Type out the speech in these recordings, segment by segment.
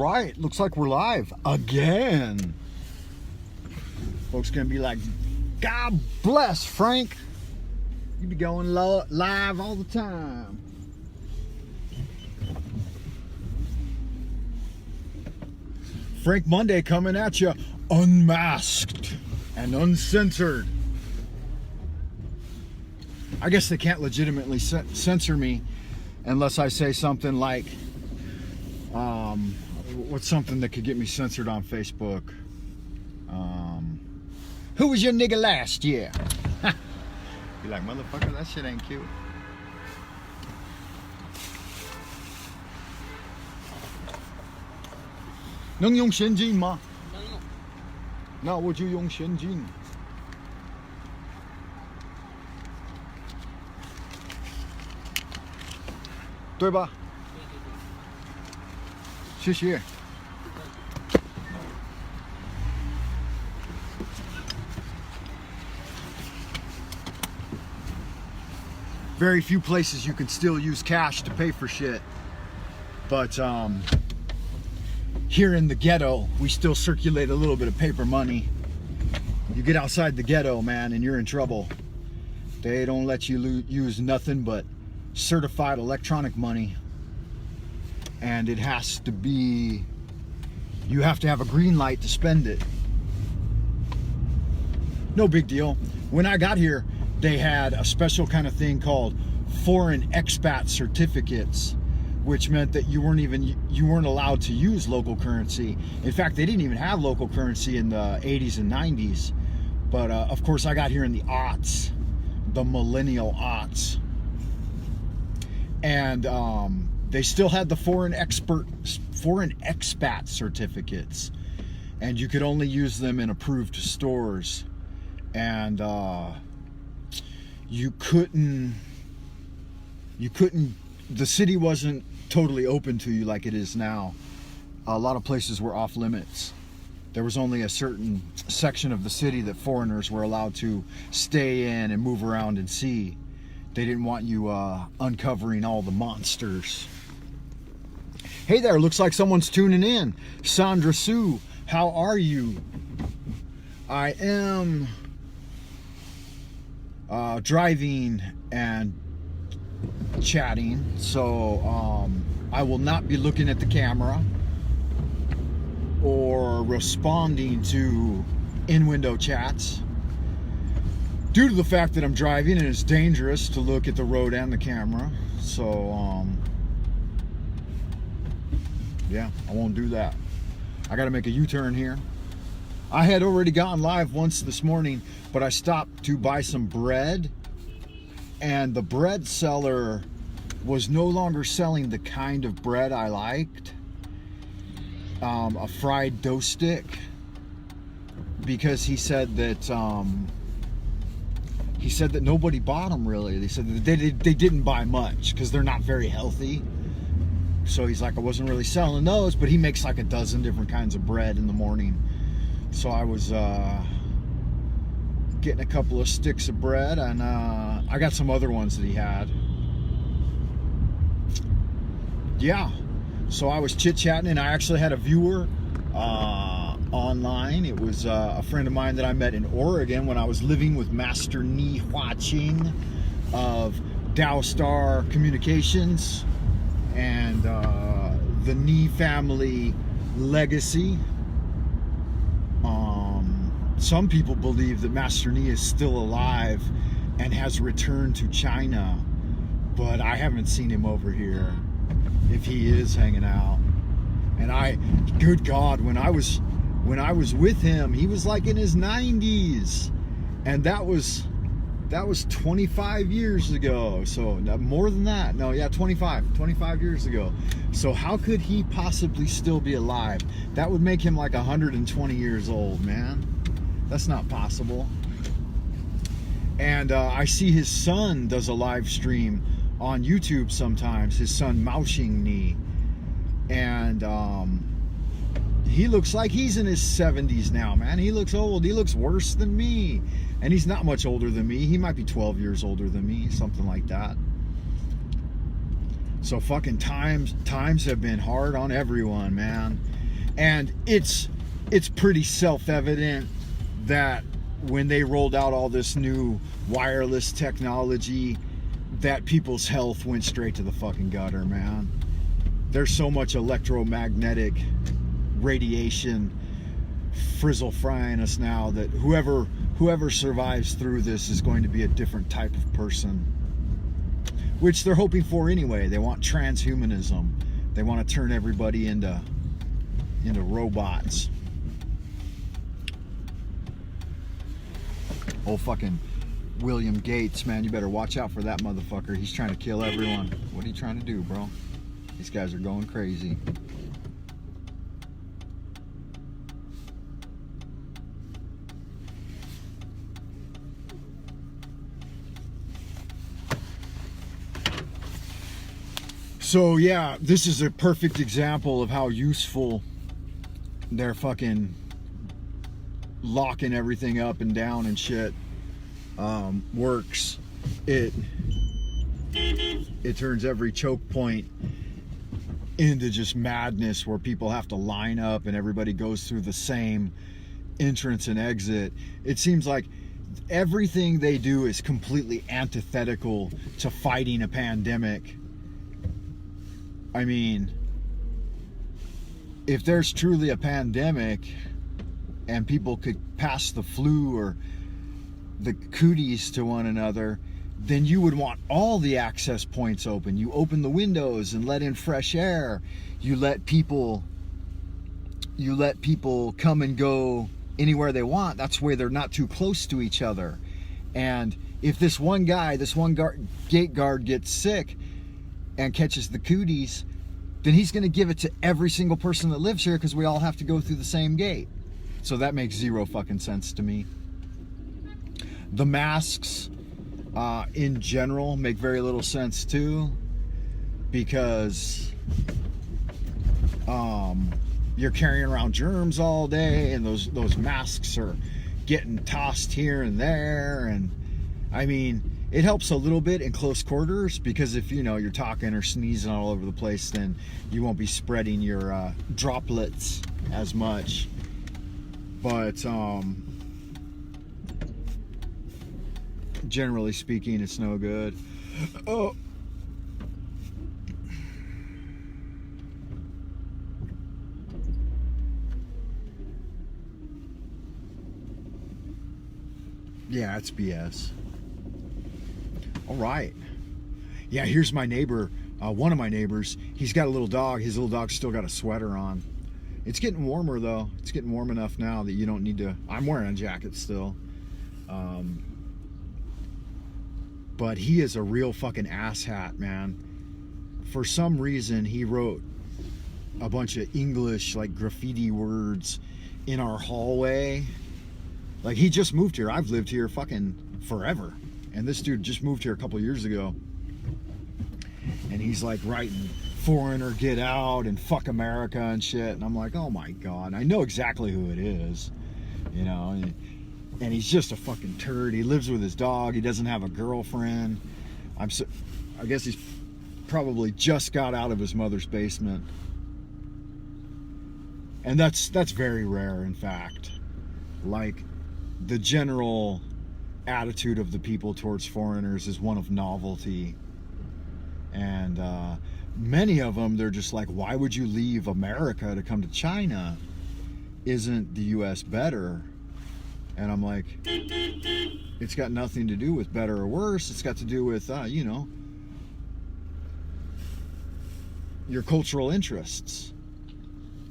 Right, looks like we're live again. Folks gonna be like, God bless Frank. You be going live all the time. Frank Monday coming at you unmasked and uncensored. I guess they can't legitimately censor me unless I say something like, what's something that could get me censored on Facebook? Who was your nigga last year? Be like, motherfucker, that shit ain't cute.能用现金吗？能用。那我就用现金。对吧？谢谢。Very few places you can still use cash to pay for shit, but here in the ghetto, we still circulate a little bit of paper money. You get outside the ghetto, man, and you're in trouble. They don't let you use nothing but certified electronic money, and it has to be, you have to have a green light to spend it. No big deal. When I got here, they had a special kind of thing called foreign expat certificates, which meant that you weren't allowed to use local currency. In fact, they didn't even have local currency in the 80s and 90s. But of course, I got here in the aughts, the millennial aughts. And they still had the foreign expat certificates, and you could only use them in approved stores. And you couldn't, the city wasn't totally open to you like it is now. A lot of places were off limits. There was only a certain section of the city that foreigners were allowed to stay in and move around and see. They didn't want you uncovering all the monsters. Hey there, looks like someone's tuning in. Sandra Sue, how are you? I am driving and chatting, so I will not be looking at the camera or responding to in-window chats due to the fact that I'm driving and it's dangerous to look at the road and the camera. So yeah, I won't do that. I gotta make a U-turn here. I had already gotten live once this morning, but I stopped to buy some bread, and the bread seller was no longer selling the kind of bread I liked, a fried dough stick, because he said that nobody bought them really. They said that they didn't buy much because they're not very healthy. So he's like, I wasn't really selling those, but he makes like a dozen different kinds of bread in the morning. So I was getting a couple of sticks of bread, and I got some other ones that he had. Yeah, so I was chit-chatting, and I actually had a viewer online. It was a friend of mine that I met in Oregon when I was living with Master Ni Hua Ching of Dow Star Communications and the Ni family legacy. Some people believe that Master Ni is still alive and has returned to China, but I haven't seen him over here, if he is hanging out. And good God, when I was with him, he was like in his 90s, and that was 25 years ago. So more than that. No, yeah, 25 years ago. So how could he possibly still be alive? That would make him like 120 years old, man. That's not possible. And I see his son does a live stream on YouTube sometimes, his son Mao Xing Ni. And he looks like he's in his 70s now, man. He looks old. He looks worse than me. And he's not much older than me. He might be 12 years older than me, something like that. So fucking times have been hard on everyone, man. And it's pretty self-evident that when they rolled out all this new wireless technology, that people's health went straight to the fucking gutter, man. There's so much electromagnetic radiation frizzle frying us now that whoever survives through this is going to be a different type of person, which they're hoping for anyway. They want transhumanism. They want to turn everybody into robots. Oh, fucking William Gates, man, you better watch out for that motherfucker. He's trying to kill everyone. What are you trying to do, bro? These guys are going crazy. So yeah, this is a perfect example of how useful they're fucking locking everything up and down and shit works. It turns every choke point into just madness where people have to line up and everybody goes through the same entrance and exit. It seems like everything they do is completely antithetical to fighting a pandemic. I mean, if there's truly a pandemic and people could pass the flu or the cooties to one another, then you would want all the access points open. You open the windows and let in fresh air. You let people come and go anywhere they want. That's where they're not too close to each other. And if this one gate guard gets sick and catches the cooties, then he's going to give it to every single person that lives here because we all have to go through the same gate. So that makes zero fucking sense to me. The masks in general make very little sense too, because you're carrying around germs all day, and those masks are getting tossed here and there. And I mean, it helps a little bit in close quarters, because if you're talking or sneezing all over the place, then you won't be spreading your droplets as much. But generally speaking, it's no good. Oh. Yeah, it's BS. All right. Yeah, here's my neighbor. One of my neighbors. He's got a little dog. His little dog's still got a sweater on. It's getting warmer though. It's getting warm enough now that you don't need to. I'm wearing a jacket still. But he is a real fucking asshat, man. For some reason, he wrote a bunch of English, like, graffiti words in our hallway. Like, he just moved here. I've lived here fucking forever. And this dude just moved here a couple years ago. And he's, like, writing "foreigner, get out," and "fuck America" and shit. And I'm like, oh my God. I know exactly who it is. And he's just a fucking turd. He lives with his dog. He doesn't have a girlfriend. I guess he's probably just got out of his mother's basement. And that's very rare, in fact. Like, the general attitude of the people towards foreigners is one of novelty. And many of them, they're just like, why would you leave America to come to China? Isn't the US better? And I'm like, it's got nothing to do with better or worse. It's got to do with, your cultural interests.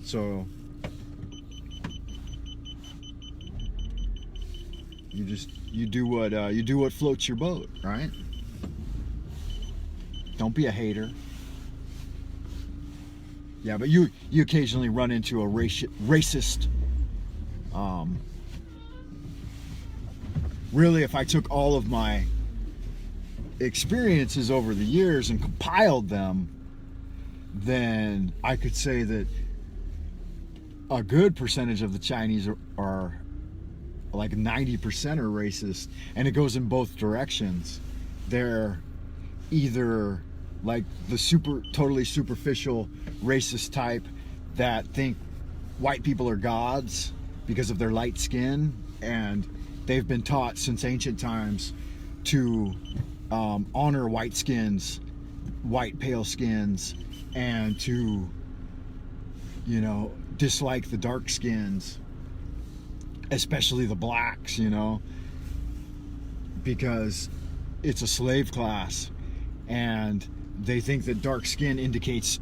So you do what floats your boat, right? Don't be a hater. Yeah, but you occasionally run into a racist. Really, if I took all of my experiences over the years and compiled them, then I could say that a good percentage of the Chinese are like 90% are racist, and it goes in both directions. They're either like the totally superficial racist type that think white people are gods because of their light skin, and they've been taught since ancient times to honor white skins, white pale skins, and to, you know, dislike the dark skins, especially the blacks, you know, because it's a slave class, and they think that dark skin indicates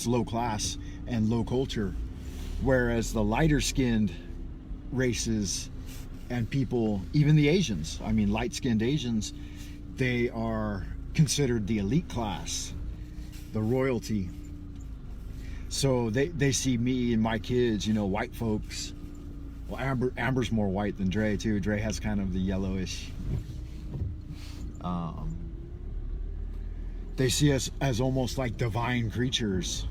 low class and low culture, whereas the lighter skinned races and people, even the Asians, I mean light skinned Asians, they are considered the elite class, the royalty. So they see me and my kids, you know, white folks. Well, Amber's more white than Dre too. Dre has kind of the yellowish. They see us as almost like divine creatures.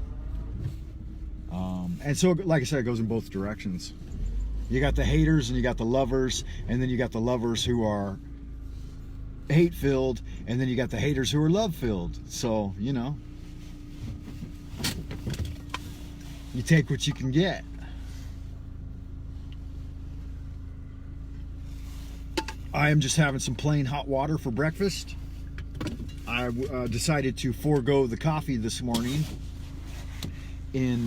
And so, like I said, it goes in both directions. You got the haters and you got the lovers, and then you got the lovers who are hate-filled, and then you got the haters who are love-filled. So, you know, you take what you can get. I am just having some plain hot water for breakfast. I decided to forego the coffee this morning in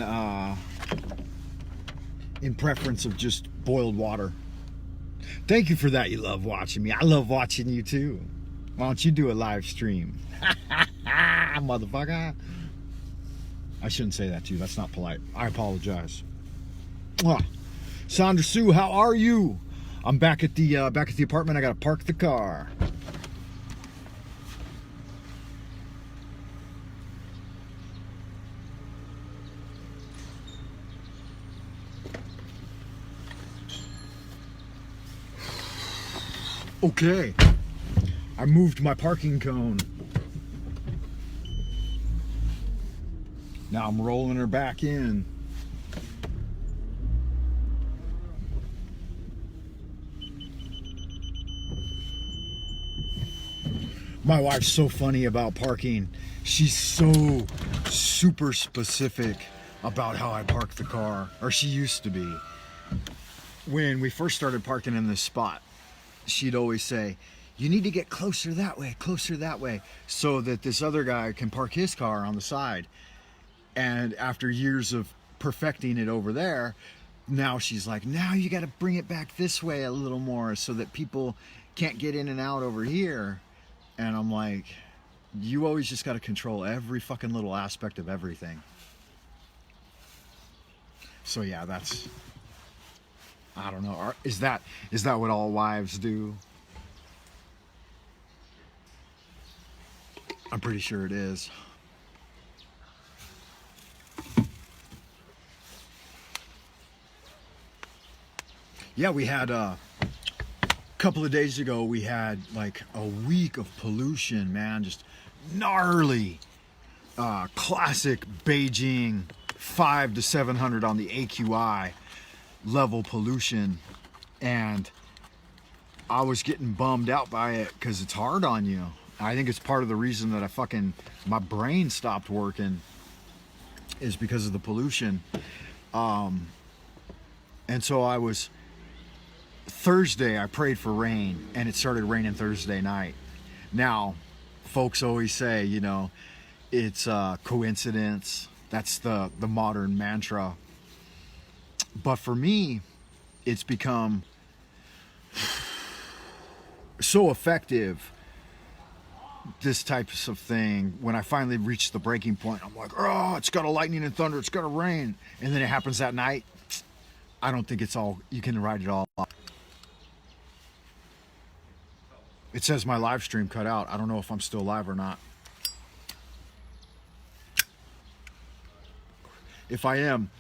preference of just boiled water. Thank you for that. You love watching me. I love watching you too. Why don't you do a live stream? Motherfucker. I shouldn't say that to you. That's not polite. I apologize. Sandra Sue, how are you? I'm back at the apartment. I gotta park the car. Okay, I moved my parking cone. Now I'm rolling her back in. My wife's so funny about parking. She's so super specific about how I park the car, or she used to be. When we first started parking in this spot, she'd always say, you need to get closer that way, so that this other guy can park his car on the side. And after years of perfecting it over there, now she's like, now you got to bring it back this way a little more so that people can't get in and out over here. And I'm like, you always just got to control every fucking little aspect of everything. So yeah, that's, I don't know. Is that what all wives do? I'm pretty sure it is. Yeah, we had a couple of days ago, we had like a week of pollution, man. Just gnarly, classic Beijing 5 to 700 on the AQI level pollution, and I was getting bummed out by it because it's hard on you. I think it's part of the reason that my brain stopped working is because of the pollution. And so Thursday I prayed for rain, and it started raining Thursday night. Now, folks always say, you know, it's a coincidence. That's the modern mantra. But for me, it's become so effective, this type of thing. When I finally reach the breaking point, I'm like, oh, it's got a lightning and thunder, it's got to rain. And then it happens that night. I don't think you can write it all off. It says my live stream cut out. I don't know if I'm still live or not. If I am,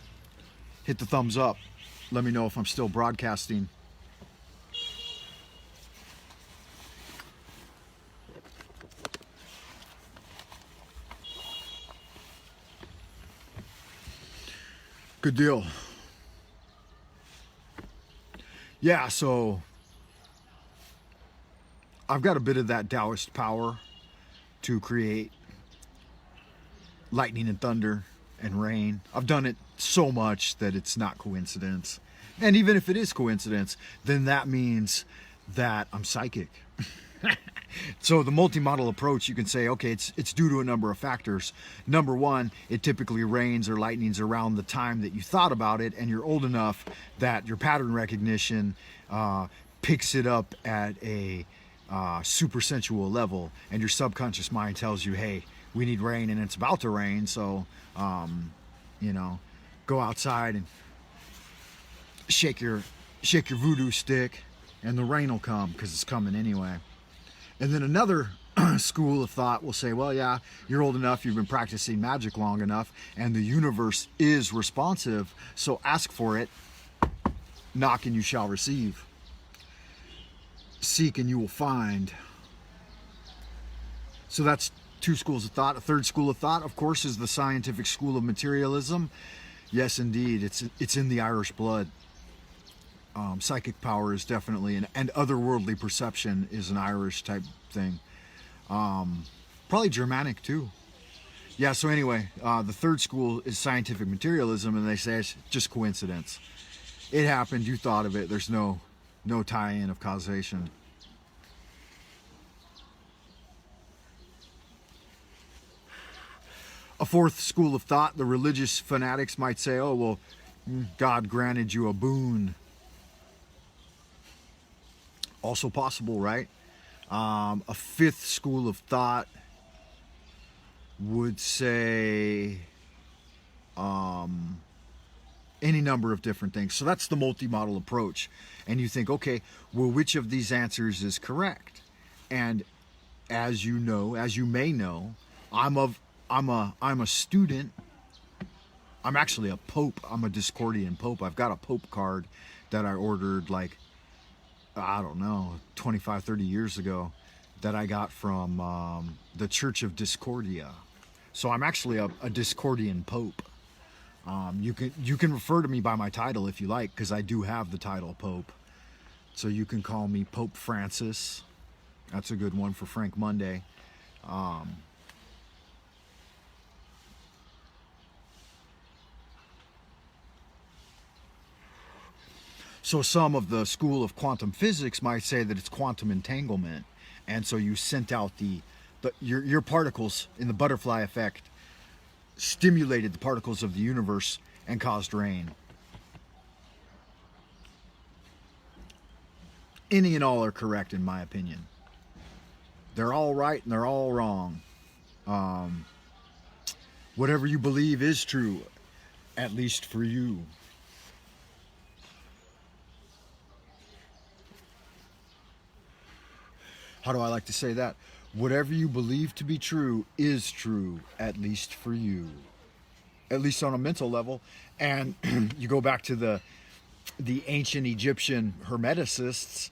hit the thumbs up. Let me know if I'm still broadcasting. Good deal. Yeah, so I've got a bit of that Taoist power to create lightning and thunder and rain. I've done it so much that it's not coincidence. And even if it is coincidence, then that means that I'm psychic. So the multi-model approach, you can say, okay, it's due to a number of factors. Number one, it typically rains or lightnings around the time that you thought about it, and you're old enough that your pattern recognition picks it up at a super sensual level, and your subconscious mind tells you, hey, we need rain and it's about to rain, so you know, go outside and shake your voodoo stick and the rain will come, because it's coming anyway. And then another school of thought will say, well, yeah, you're old enough, you've been practicing magic long enough, and the universe is responsive, so ask for it, knock and you shall receive, seek and you will find. So that's two schools of thought. A third school of thought, of course, is the scientific school of materialism. Yes, indeed, it's in the Irish blood. Psychic power is definitely, and otherworldly perception is an Irish type thing. Probably Germanic too. Yeah, so anyway, the third school is scientific materialism, and they say it's just coincidence. It happened, you thought of it, there's no tie-in of causation. A fourth school of thought, the religious fanatics might say, oh, well, God granted you a boon. Also possible, right? A fifth school of thought would say any number of different things. So that's the multi-model approach. And you think, okay, well, which of these answers is correct? And as you know, as you may know, I'm a student. I'm actually a pope. I'm a Discordian pope. I've got a pope card that I ordered, like, I don't know, 25, 30 years ago, that I got from the Church of Discordia. So I'm actually a Discordian pope. You can refer to me by my title if you like, because I do have the title Pope. So you can call me Pope Francis. That's a good one for Frank Monday. So some of the school of quantum physics might say that it's quantum entanglement. And so you sent out your particles in the butterfly effect, stimulated the particles of the universe and caused rain. Any and all are correct in my opinion. They're all right and they're all wrong. Whatever you believe is true, at least for you. How do I like to say that? Whatever you believe to be true is true, at least for you. At least on a mental level. And you go back to the ancient Egyptian hermeticists,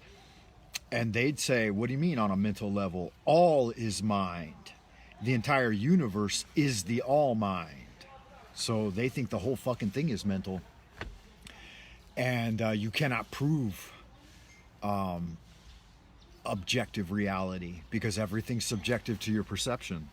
and they'd say, what do you mean on a mental level? All is mind. The entire universe is the all mind. So they think the whole fucking thing is mental. And you cannot prove objective reality, because everything's subjective to your perception.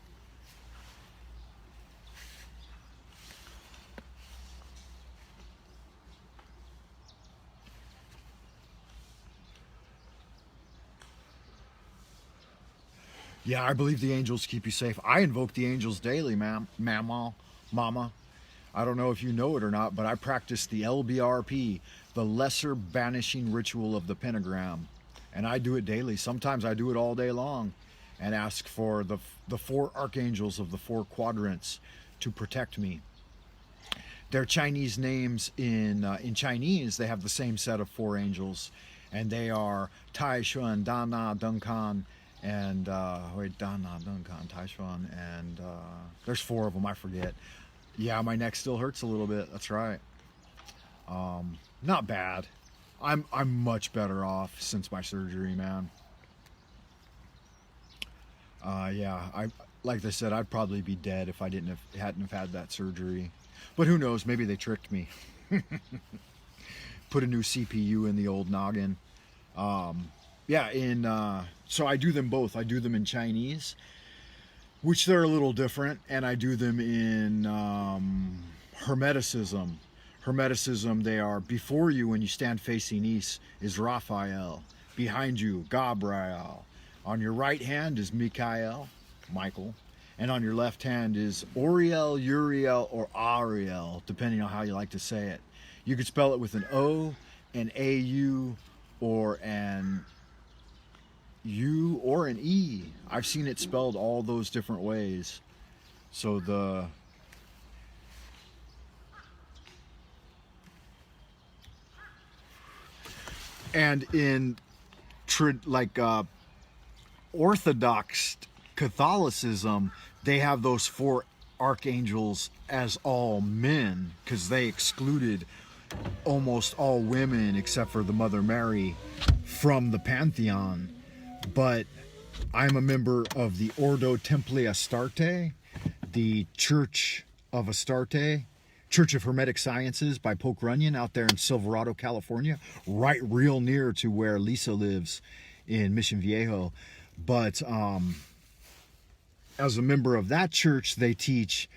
Yeah, I believe the angels keep you safe. I invoke the angels daily, mama. I don't know if you know it or not, but I practice the LBRP, the Lesser Banishing Ritual of the Pentagram. And I do it daily. Sometimes I do it all day long, and ask for the four archangels of the four quadrants to protect me. Their Chinese names in Chinese, they have the same set of four angels, and they are Tai Xuan, Dana, Dunkan, and Dana, Dunkan, Tai Xuan, and there's four of them. I forget. Yeah, my neck still hurts a little bit. That's right. Not bad. I'm much better off since my surgery, man. Yeah, like I said, I'd probably be dead if I hadn't have had that surgery. But who knows? Maybe they tricked me. Put a new CPU in the old noggin. Yeah, so I do them both. I do them in Chinese, which they're a little different, and I do them in Hermeticism. Hermeticism, they are before you when you stand facing east is Raphael, behind you Gabriel, on your right hand is Michael, and on your left hand is Oriel, Uriel, or Ariel, depending on how you like to say it. You could spell it with an O, an AU, or an U, or an E. I've seen it spelled all those different ways. So and in Orthodox Catholicism, they have those 4 archangels as all men, because they excluded almost all women except for the Mother Mary from the pantheon. But I'm a member of the Ordo Templi Astarte, the Church of Astarte, Church of Hermetic Sciences by Poke Runyon out there in Silverado, California, right real near to where Lisa lives in Mission Viejo. But as a member of that church, they teach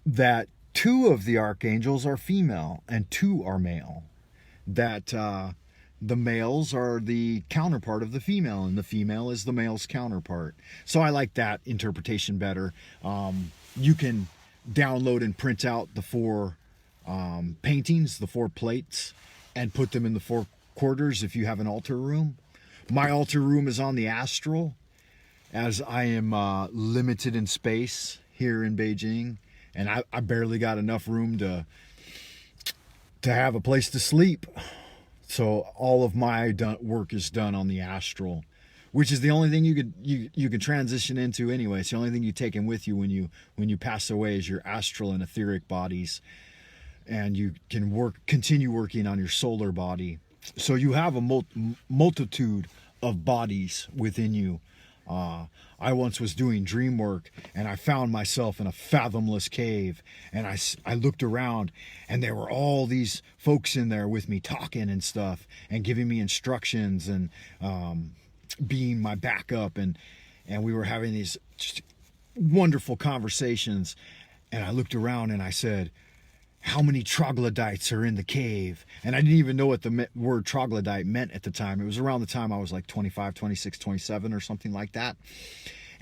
that 2 of the archangels are female and 2 are male. That the males are the counterpart of the female, and the female is the male's counterpart. So I like that interpretation better. You can download and print out the 4 paintings, the 4 plates, and put them in the 4 quarters if you have an altar room. My altar room is on the astral, as I am limited in space here in Beijing, and I barely got enough room to have a place to sleep. So all of my work is done on the astral, which is the only thing you can transition into anyway. It's the only thing you take in with you when you pass away is your astral and etheric bodies, and you can continue working on your solar body. So you have a multitude of bodies within you. I once was doing dream work, and I found myself in a fathomless cave, and I looked around, and there were all these folks in there with me talking and stuff and giving me instructions and being my backup, and we were having these just wonderful conversations. And I looked around and I said, how many troglodytes are in the cave? And I didn't even know what the word troglodyte meant at the time. It was around the time I was like 25, 26, 27 or something like that.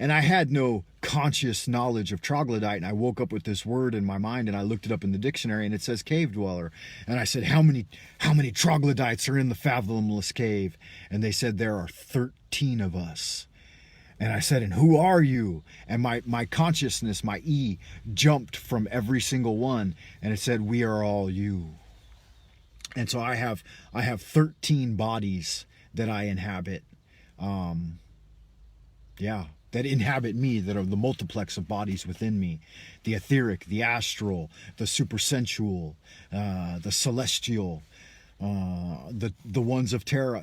And I had no conscious knowledge of troglodyte. And I woke up with this word in my mind, and I looked it up in the dictionary, and it says cave dweller. And I said, how many troglodytes are in the fathomless cave? And they said, there are 13 of us. And I said, and who are you? And my consciousness, my E, jumped from every single one, and it said, we are all you. And so I have 13 bodies that I inhabit. That inhabit me, that are the multiplex of bodies within me. The etheric, the astral, the supersensual, the celestial, the ones of terra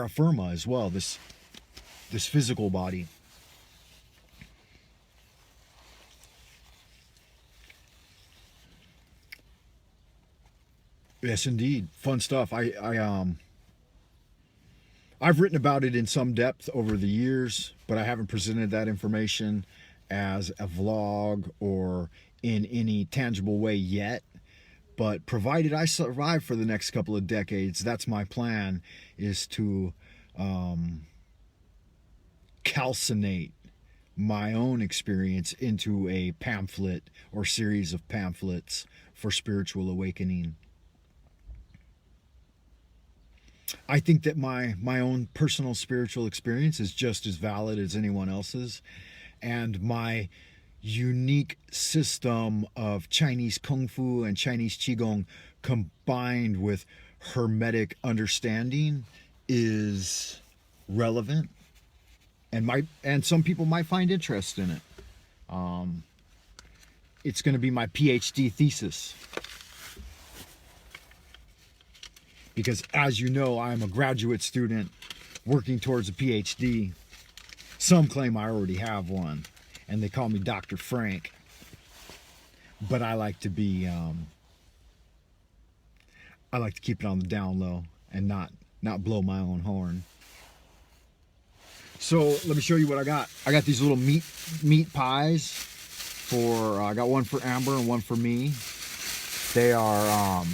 firma as well, this physical body. Yes, indeed. Fun stuff. I've written about it in some depth over the years, but I haven't presented that information as a vlog or in any tangible way yet. But provided I survive for the next couple of decades, that's my plan, is to calcinate my own experience into a pamphlet or series of pamphlets for spiritual awakening. I think that my own personal spiritual experience is just as valid as anyone else's, and my unique system of Chinese Kung Fu and Chinese Qigong combined with Hermetic understanding is relevant, and some people might find interest in it. It's going to be my PhD thesis. Because as you know, I'm a graduate student working towards a PhD. Some claim I already have one, and they call me Dr. Frank. But I like to be, I like to keep it on the down low and not blow my own horn. So let me show you what I got. I got these little meat pies for, I got one for Amber and one for me. They are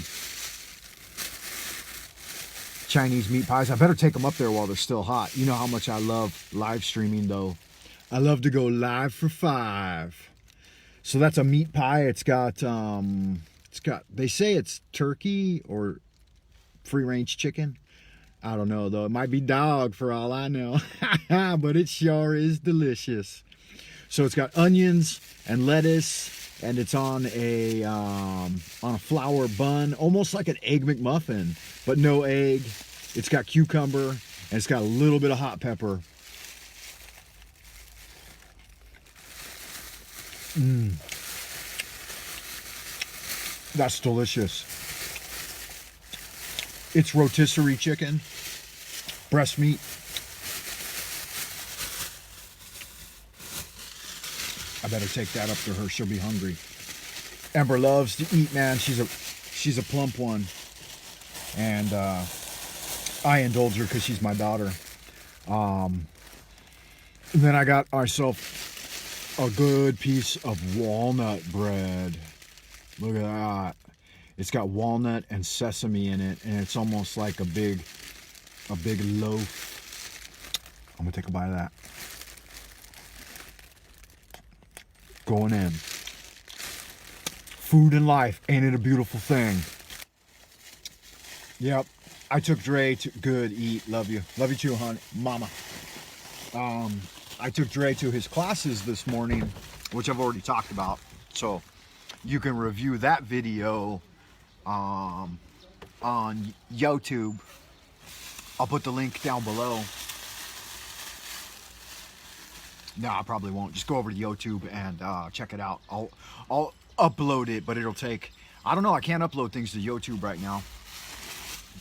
Chinese meat pies. I better take them up there while they're still hot. You know how much I love live streaming though. I love to go live for 5. So that's a meat pie. It's got, they say it's turkey or free range chicken. I don't know though. It might be dog for all I know. But it sure is delicious. So it's got onions and lettuce, and it's on a flour bun, almost like an egg McMuffin, but no egg. It's got cucumber, and it's got a little bit of hot pepper. That's delicious. It's rotisserie chicken, breast meat. I better take that up to her. She'll be hungry. Ember loves to eat, man. She's a plump one, and I indulge her because she's my daughter. And then I got myself a good piece of walnut bread. Look at that. It's got walnut and sesame in it, and it's almost like a big loaf. I'm gonna take a bite of that. Going in. Food and life, ain't it a beautiful thing? Yep. I took Dre to, good, eat, love you too, honey, mama. I took Dre to his classes this morning, which I've already talked about, so you can review that video on YouTube. I'll put the link down below. No, I probably won't. Just go over to YouTube and check it out. I'll upload it, but it'll take, I don't know, I can't upload things to YouTube right now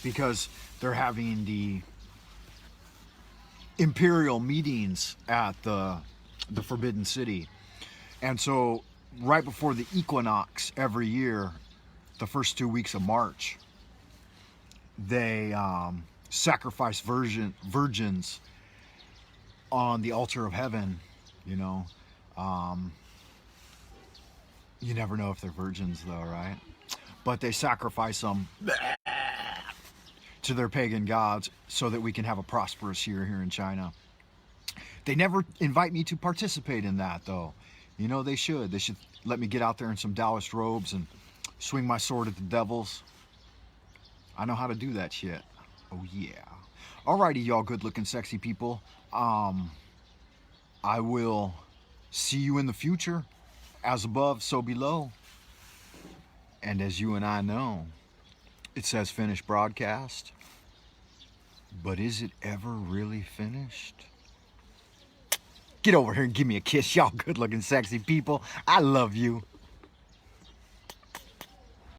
because they're having the imperial meetings at the Forbidden City. And so right before the equinox every year, the first 2 weeks of March, they sacrifice virgins on the altar of heaven, you know. You never know if they're virgins though, right? But they sacrifice them to their pagan gods so that we can have a prosperous year here in China. They never invite me to participate in that though. You know, they should. They should let me get out there in some Taoist robes and swing my sword at the devils. I know how to do that shit. Oh yeah. Alrighty, y'all good looking sexy people. I will see you in the future. As above, so below. And as you and I know, it says finished broadcast. But is it ever really finished? Get over here and give me a kiss, y'all good looking sexy people. I love you.